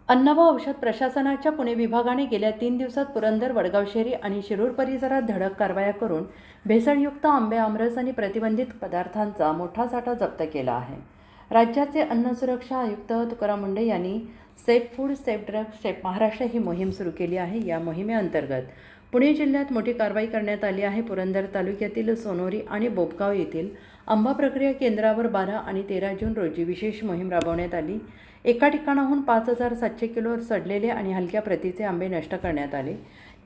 अन्न व औषध प्रशासनाच्या पुणे विभागाने गेल्या 3 दिवसात पुरंदर, वडगावशेरी आणि शिरूर परिसरात धडक कारवाया करून भेसळयुक्त आंबे, आमरस आणि प्रतिबंधित पदार्थांचा मोठा साठा जप्त केला आहे. राज्याचे अन्न सुरक्षा आयुक्त तुकाराम मुंढे यांनी safe food, safe drugs, safe Maharashtra ही मोहीम सुरू केली आहे. या मोहिमेअंतर्गत पुणे जिल्ह्यात मोठी कारवाई करण्यात आली आहे. पुरंदर तालुक्यातील सोनोरी आणि बोपगाव येथील आंबा प्रक्रिया केंद्रावर 12 आणि 13 जून रोजी विशेष मोहीम राबवण्यात आली. एका ठिकाणाहून 5,700 किलो सडलेले आणि हलक्या प्रतीचे आंबे नष्ट करण्यात आले.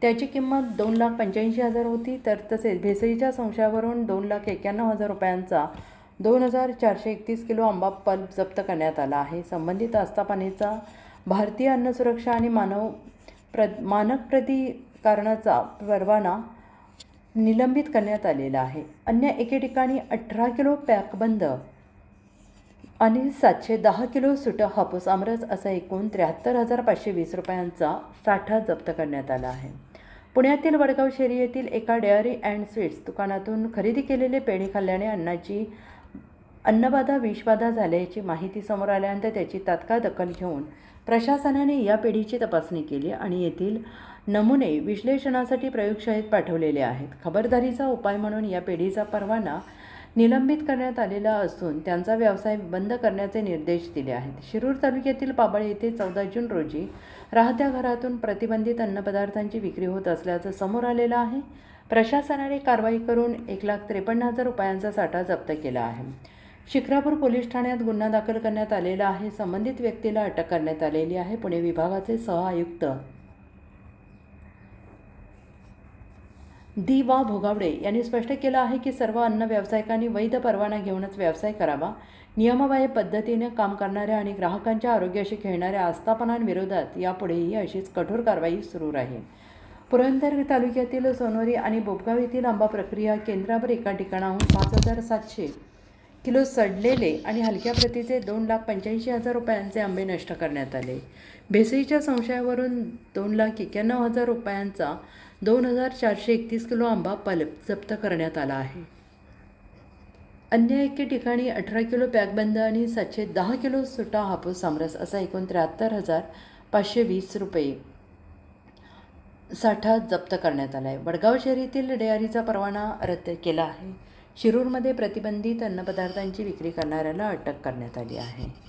त्याची किंमत 2,85,000 होती. तर तसेच भेसळीच्या संशयावरून 2,91,000 रुपयांचा 2,431 किलो आंबा पल्प जप्त करण्यात आला आहे. संबंधित आस्थापनेचा भारतीय अन्न सुरक्षा आणि मानक प्राधिकरणाचा परवाना निलंबित करण्यात आलेला आहे. अन्य एके ठिकाणी 18 किलो पॅकबंद आणि 710 किलो सुटं हापूस आमरस असा एकूण 73,520 रुपयांचा साठा जप्त करण्यात आला आहे. पुण्यातील वडगाव शेरी येथील एका डेअरी अँड स्वीट्स दुकानातून खरेदी केलेले पेढे खाल्ल्याने अन्नबाधा विषबाधा झाल्याची माहिती समोर आल्यानंतर त्याची तात्काळ दखल घेऊन प्रशासनाने या पेढीची तपासणी केली आणि येथील नमुने विश्लेषणासाठी प्रयोगशाळेत पाठवलेले आहेत. खबरदारीचा उपाय म्हणून या पेढीचा परवाना निलंबित करण्यात आलेला असून त्यांचा व्यवसाय बंद करण्याचे निर्देश दिले आहेत. शिरूर तालुक्यातील पाबळ येथे 14 जून रोजी राहत्या घरातून प्रतिबंधित अन्नपदार्थांची विक्री होत असल्याचं समोर आलेलं आहे. प्रशासनाने कारवाई करून 1,53,000 रुपयांचा साठा जप्त केला आहे. शिक्रापूर पोलीस ठाण्यात गुन्हा दाखल करण्यात आलेला आहे. संबंधित व्यक्तीला अटक करण्यात आलेली आहे. पुणे विभागाचे सहआयुक्त वा भोगावडे यांनी स्पष्ट केलं आहे की सर्व अन्न व्यावसायिकांनी वैध परवाना घेऊनच व्यवसाय करावा. नियमबाह्य पद्धतीने काम करणाऱ्या आणि ग्राहकांच्या आरोग्याशी खेळणाऱ्या आस्थापनांविरोधात यापुढेही अशीच कठोर कारवाई सुरू राहील. पुरंदर तालुक्यातील सोनोरी आणि बोपगाव येथील आंबा प्रक्रिया केंद्रावर एका ठिकाणाहून 5,700 किलो सडलेले आणि हलक्या प्रतीचे 2,85,000 रुपयांचे आंबे नष्ट करण्यात आले. भेसळीच्या संशयावरून 2,91,000 रुपयांचा 2,431 किलो आंबा पल्प जप्त करण्यात आला आहे. अन्य एके ठिकाणी 18 किलो पॅकबंद आणि 710 किलो सुटा हापूस आमरस असा एकूण 73,520 रुपये साठा जप्त करण्यात आला आहे. वडगाव शहरीतील डेअरीचा परवाना रद्द केला आहे. शिरूरमध्ये प्रतिबंधित अन्नपदार्थांची विक्री करणाऱ्याला अटक करण्यात आली आहे.